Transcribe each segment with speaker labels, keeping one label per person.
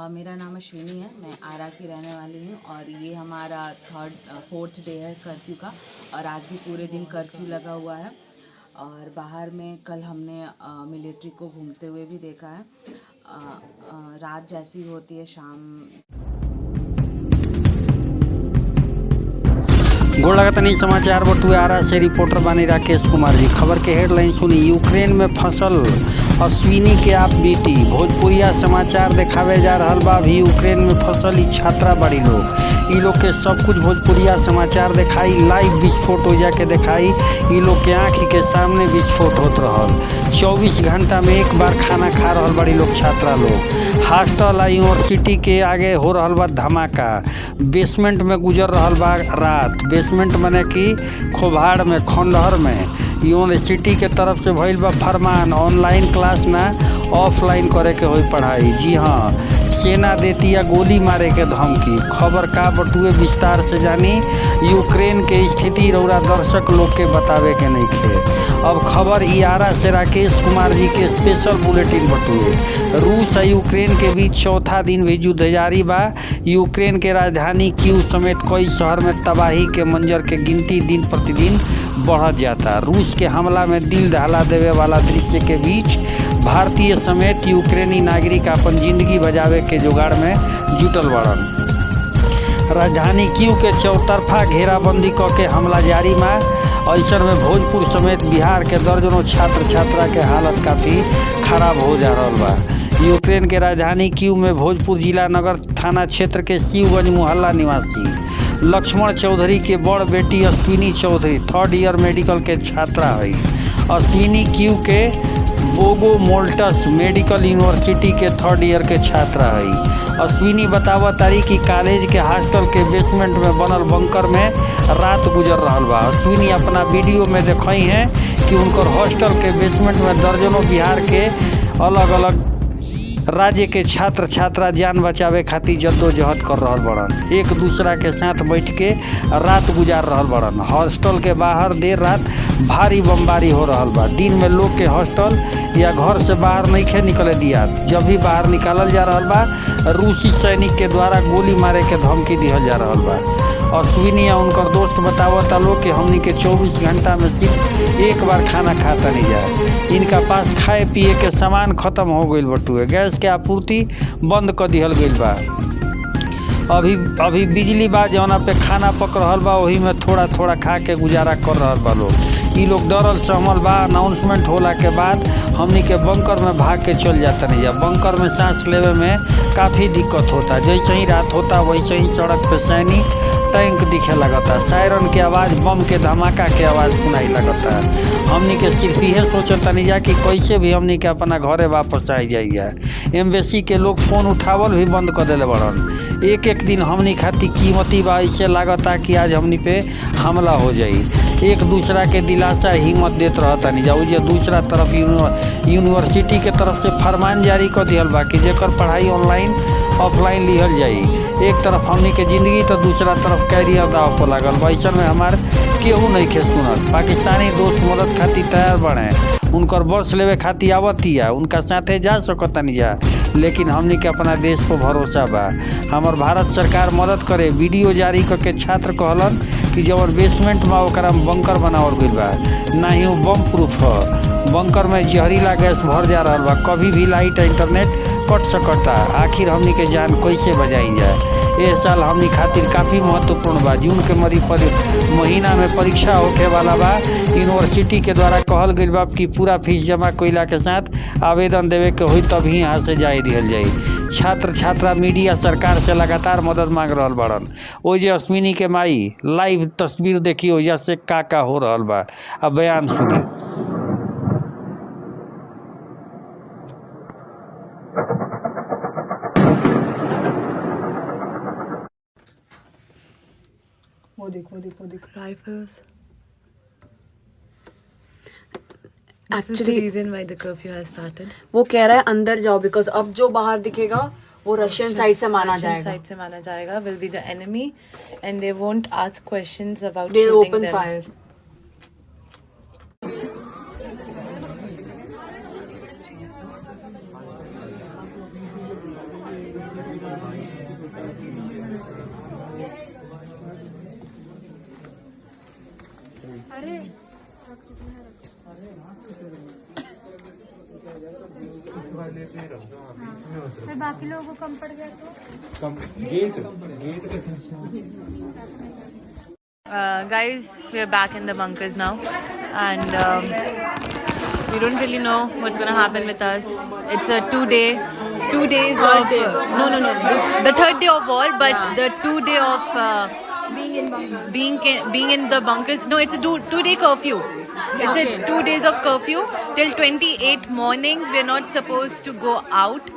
Speaker 1: मेरा नाम अश्विनी है, मैं आरा की रहने वाली हूँ और ये हमारा फोर्थ डे है कर्फ्यू का। और आज भी पूरे दिन कर्फ्यू लगा हुआ है। और बाहर में कल हमने मिलिट्री को घूमते हुए भी देखा है। रात जैसी होती है शाम।
Speaker 2: गोड़ लगतनी समाचार बटुए आरा से रिपोर्टर बानी राकेश कुमार जी। खबर के हेडलाइन सुनी। यूक्रेन में फसल अश्विनी के आप बीती। भोजपुरिया समाचार देखावे जा रहा बा। भी यूक्रेन में फसल छात्रा बड़ी लोग ई लोग के सब कुछ भोजपुरिया समाचार दिखाई। लाइव विस्फोट हो जाके दिखाई। ई लोग के आँखी के सामने विस्फोट होत रहल। 24 घंटा में एक बार खाना खा रहल बड़ी लोग छात्रा लोग। हॉस्टल यूनिवर्सिटी के आगे हो रहल बा धमाका। बेसमेंट में गुजर रहल बा रात। बेसमेंट मने कि खोभाड़ में खंडहर में यूनिवर्सिटी के तरफ से भइल बा फरमान ऑनलाइन क्लास ना ऑफलाइन करे के होई पढ़ाई। जी हाँ, सेना देती है गोली मारे के धमकी। खबर का बटुए विस्तार से जानी। यूक्रेन के स्थिति रौरा दर्शक लोग के बतावे के नहीं खे। अब खबर इयारा से राकेश कुमार जी के स्पेशल बुलेटिन बटुए। रूस और यूक्रेन के बीच चौथा दिन भी युद्ध जारी बा। यूक्रेन के राजधानी कीव समेत कई शहर में तबाही के मंजर के गिनती दिन प्रतिदिन बढ़त जाता। रूस के हमला में दिल दहला देवे वाला दृश्य के बीच भारतीय समेत यूक्रेनी नागरिक अपन जिंदगी बचावे के जुगाड़ में जुटल बड़न। राजधानी कीव के चौतरफा घेराबंदी क के हमला जारी बा। ऐसन में भोजपुर समेत बिहार के दर्जनों छात्र छात्रा के हालत काफ़ी खराब हो जा रहा बा। यूक्रेन के राजधानी कीव में भोजपुर जिला नगर थाना क्षेत्र के शिवगंज मोहल्ला निवासी लक्ष्मण चौधरी के बड़ बेटी Ashwini Chaudhary 3rd year medical के छात्रा है। अश्विनी कीव के बोगो मोल्टस मेडिकल यूनिवर्सिटी के 3rd ईयर के छात्रा है। अश्विनी बतावा तारी कि कॉलेज के हॉस्टल के बेसमेंट में बनल बंकर में रात गुजर रहा बा। अश्विनी अपना वीडियो में दिखाई है कि उनकर हॉस्टल के बेसमेंट में दर्जनों बिहार के अलग अलग राज्य के छात्र छात्रा जान बचावे खातिर जद्दोजहद कर रहल बड़न। एक दूसरा के साथ बैठ के रात गुजार रहल बड़न। हॉस्टल के बाहर देर रात भारी बमबारी हो रहल बा। दिन में लोग के हॉस्टल या घर से बाहर नहीं खे निकले दिया। जब भी बाहर निकालल जा रहल बा रूसी सैनिक के द्वारा गोली मारे के धमकी दिहल जा रहल बा। अश्विनी या उनकर दोस्त बतावता लोग कि हमनी के 24 घंटा में सिर्फ एक बार खाना खाता नहीं जाए। इनका पास खाए पिए के सामान खत्म हो गईल बटुए। गैस के आपूर्ति बंद कर दिहल गईल बा। अभी बिजली बा जौना पे खाना पक रहल बा वही में थोड़ा थोड़ा खा के गुजारा कर रहल बा लोग। ई लोग डरल सहमल बा। अनाउंसमेंट होला के बाद हमनी के बंकर में भाग के चल जाता नहीं जा। बंकर में सांस लेवे में काफ़ी दिक्कत होता। जैसे ही रात होता वैसे ही सड़क पे सैनिक टैंक दिखे लगता। सायरन के आवाज़ बम के धमाका के आवाज़ सुनाई लगता। हमनी के सिर्फ यह सोचता नहीं जा कि कैसे भी हमनी के अपना घरे वापस आ जाइए। एम्बेसी के लोग फ़ोन उठावल भी बंद कर दिले बड़न। एक एक दिन हमनी खातिर कीमती बा। ऐसे लागता कि आज हमनी पे हमला हो जाई। एक दूसरा के दिलासा हिम्मत देत रहता नहीं जाऊ। जे दूसरा तरफ यूनिवर्सिटी के तरफ से फरमान जारी कर दिहल बा कि जेकर पढ़ाई ऑनलाइन ऑफलाइन लिहल जाई। एक तरफ हमनी के जिंदगी तो दूसरा तरफ कैरियर दाव पर लागल। वैसन में हमार केहू नहीं खे सुनत। पाकिस्तानी दोस्त मदद खातिर तैयार बने। उनकर बस लेवे खातिर आवतिया उनका साथे जा सकता नहीं जा। लेकिन हमनी के अपना देश पर भरोसा बा। हमार भारत सरकार मदद करे। वीडियो जारी करके छात्र कहलन कि जब बेसमेंट में ओकरा बंकर बनावल गईल बा ना ही वो बम प्रूफ है। बंकर में जहरीला गैस भर जा रहा बा। कभी भी लाइट इंटरनेट कट सकता। आखिर हमनी के जान कैसे बजाई जाए। ये साल हमनी खातिर काफ़ी महत्वपूर्ण बा। जून के महीना में परीक्षा होखे वाला बा। यूनिवर्सिटी के द्वारा कहल गईल बा कि पूरा फीस जमा कइला के साथ आवेदन देवे के होई तब ही यहाँ से जाए दिहल जाई। छात्र छात्रा मीडिया सरकार से लगातार मदद मांग रहल बड़न। ओ जे अश्विनी के माई लाइव तस्वीर देखी ओजा से का हो रहल बा। अब बयान सुनी।
Speaker 3: वो देखो
Speaker 4: rifles.
Speaker 3: Actually reason why the curfew has started.
Speaker 4: वो कह रहा है अंदर जाओ बिकॉज अब जो बाहर दिखेगा वो रशियन साइड से माना जाएगा
Speaker 3: will be the enemy and they won't ask questions about
Speaker 4: they
Speaker 3: shooting
Speaker 4: open
Speaker 3: them.
Speaker 4: Fire.
Speaker 5: फिर बाकी लोगों को कम पड़ गया तो
Speaker 3: Guys, we are back in the bunkers now, and we don't really know what's gonna happen with us. It's a 2 days of the third day of war, but the 2 day of
Speaker 5: being in bunker.
Speaker 3: being in the bunkers. No, it's a 2 day curfew. It's a 2 days of curfew till 28th morning. We're not supposed to go out.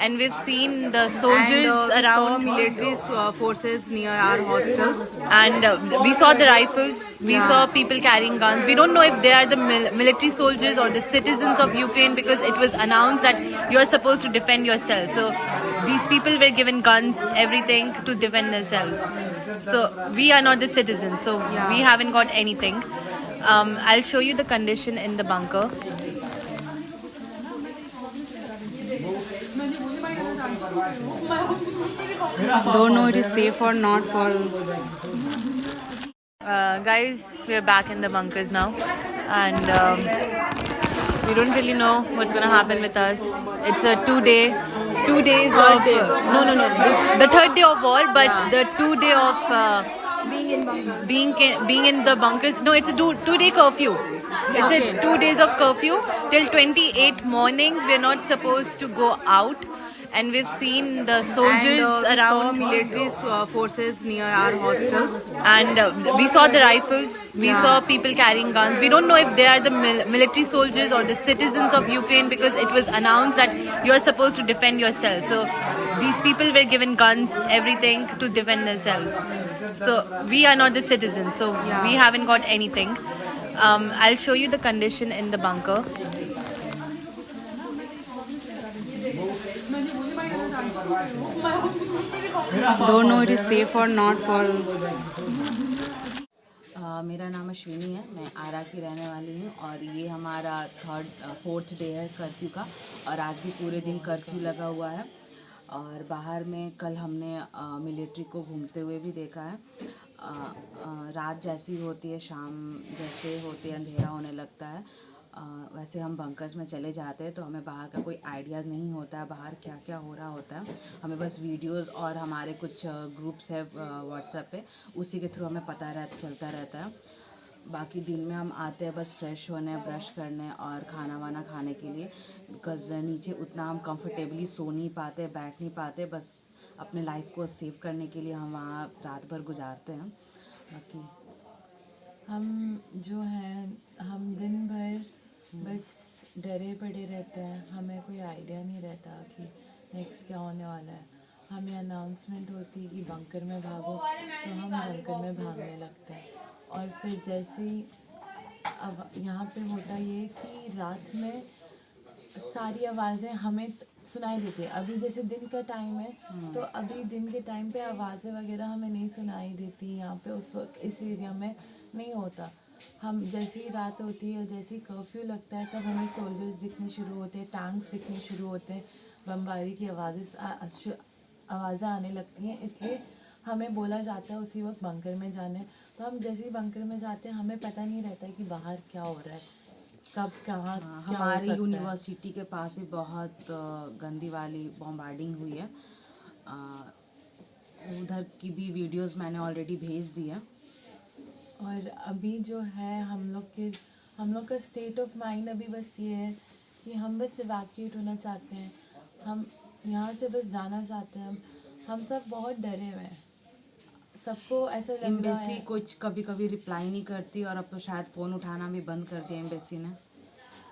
Speaker 3: And we've seen the soldiers around,
Speaker 1: military forces near our hostels.
Speaker 3: and we saw the rifles. We saw people carrying guns. We don't know if they are the military soldiers or the citizens of Ukraine, because it was announced that you're supposed to defend yourself. So these people were given guns, everything to defend themselves. So we are not the citizens, so we haven't got anything. I'll show you the condition in the bunker.
Speaker 1: Don't know it is safe or not for.
Speaker 3: Guys, we are back in the bunkers now, and we don't really know what's gonna happen with us. It's a 2 days of the third day of war, but the 2 day of
Speaker 5: Being in bunker.
Speaker 3: being in the bunkers. No, it's a 2 day curfew. It's a 2 days of curfew till 28th morning. We're not supposed to go out. And we've seen the soldiers around,
Speaker 1: military forces near our hostels.
Speaker 3: and we saw the rifles. We saw people carrying guns. We don't know if they are the military soldiers or the citizens of Ukraine, because it was announced that you're supposed to defend yourself. So these people were given guns, everything to defend themselves. So we are not the citizens, so we haven't got anything. I'll show you the condition in the bunker.
Speaker 1: Don't know it is safe or not for. मेरा नाम अश्विनी है, मैं आरा की रहने वाली हूँ और ये हमारा फोर्थ डे है कर्फ्यू का। और आज भी पूरे दिन कर्फ्यू लगा हुआ है। और बाहर में कल हमने मिलिट्री को घूमते हुए भी देखा है। रात जैसी होती है, शाम जैसे होती है, अंधेरा होने लगता है, वैसे हम बंकर्स में चले जाते हैं तो हमें बाहर का कोई आइडिया नहीं होता है, बाहर क्या क्या हो रहा होता है। हमें बस वीडियोस और हमारे कुछ ग्रुप्स है व्हाट्सएप पे, उसी के थ्रू हमें चलता रहता है। बाकी दिन में हम आते हैं बस फ्रेश होने, ब्रश करने और खाना वाना खाने के लिए, बिकॉज नीचे उतना हम कंफर्टेबली सो नहीं पाते, बैठ नहीं पाते। बस अपने लाइफ को सेव करने के लिए हम वहाँ रात भर गुजारते हैं। बाकी
Speaker 6: हम जो हैं, हम दिन भर बस डरे पड़े रहते हैं। हमें कोई आइडिया नहीं रहता कि नेक्स्ट क्या होने वाला है। हमें अनाउंसमेंट होती है कि बंकर में भागो, तो हम बंकर में भागने लगते हैं। और फिर जैसे ही अब यहाँ पे होता ये कि रात में सारी आवाज़ें हमें सुनाई देती है। अभी जैसे दिन का टाइम है, तो अभी दिन के टाइम पे आवाज़ें वगैरह हमें नहीं सुनाई देती। यहाँ पे उस वक्त इस एरिया में नहीं होता। हम जैसे ही रात होती है, जैसे ही कर्फ्यू लगता है, तब हमें सोल्जर्स दिखने शुरू होते हैं, टैंक्स दिखने शुरू होते हैं, बमबारी की आवाज़ें आने लगती हैं। इसलिए हमें बोला जाता है उसी वक्त बंकर में जाने। तो हम जैसे ही बंकर में जाते हैं, हमें पता नहीं रहता है कि बाहर क्या हो रहा है, कब कहाँ क्या हो
Speaker 1: हमारी
Speaker 6: सकता है।
Speaker 1: यूनिवर्सिटी के पास भी बहुत गंदी वाली बॉम्बार्डिंग हुई है। उधर की भी वीडियोस मैंने ऑलरेडी भेज दी है।
Speaker 6: और अभी जो है हम लोग का स्टेट ऑफ माइंड अभी बस ये है कि हम बस इवैक्यूएट होना चाहते हैं। हम यहाँ से बस जाना चाहते हैं। हम सब बहुत डरे हुए हैं। सबको ऐसा लग रहा
Speaker 1: एम्बेसी
Speaker 6: है।
Speaker 1: कुछ कभी कभी रिप्लाई नहीं करती, और अब तो शायद फ़ोन उठाना भी बंद कर दिया एम्बेसी ने।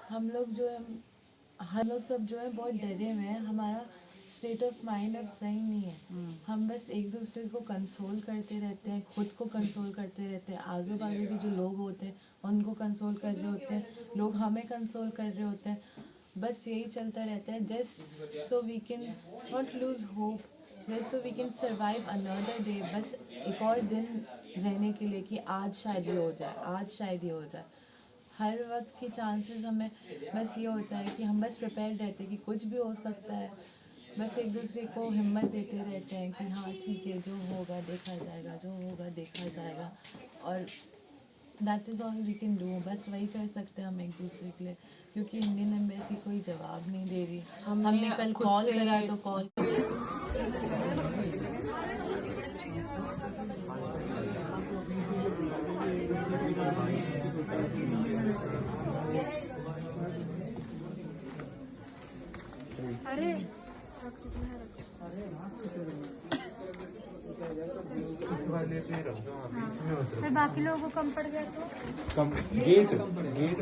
Speaker 6: हम लोग सब जो है बहुत डरे हुए हैं। हमारा स्टेट ऑफ माइंड अब सही नहीं है। हम बस एक दूसरे को कंसोल करते रहते हैं, खुद को कंसोल करते रहते हैं, आजू बाजू के जो लोग होते हैं उनको कंसोल कर रहे होते हैं, लोग हमें कंसोल कर रहे होते हैं। बस यही चलता रहता है, just so we can not lose hope, just so we can survive another day. बस एक और दिन रहने के लिए कि आज शायद ये हो जाए, आज शायद ये हो जाए। हर वक्त की चांसेस हमें बस ये होता है कि हम बस प्रिपेयर रहते हैं कि कुछ भी हो सकता है। बस एक दूसरे को हिम्मत देते रहते हैं कि हाँ ठीक है, जो होगा देखा जाएगा, जो होगा देखा जाएगा। और that is all we can do, बस वही कर सकते हैं हम एक दूसरे के लिए, क्योंकि इंडियन एम्बेसी कोई जवाब नहीं दे रही। हमने कल
Speaker 1: खुद
Speaker 6: कॉल
Speaker 1: से-
Speaker 6: करा तो कॉल
Speaker 5: अरे फिर बाकी लोगों को कम पड़ गया तो
Speaker 7: गेट गेट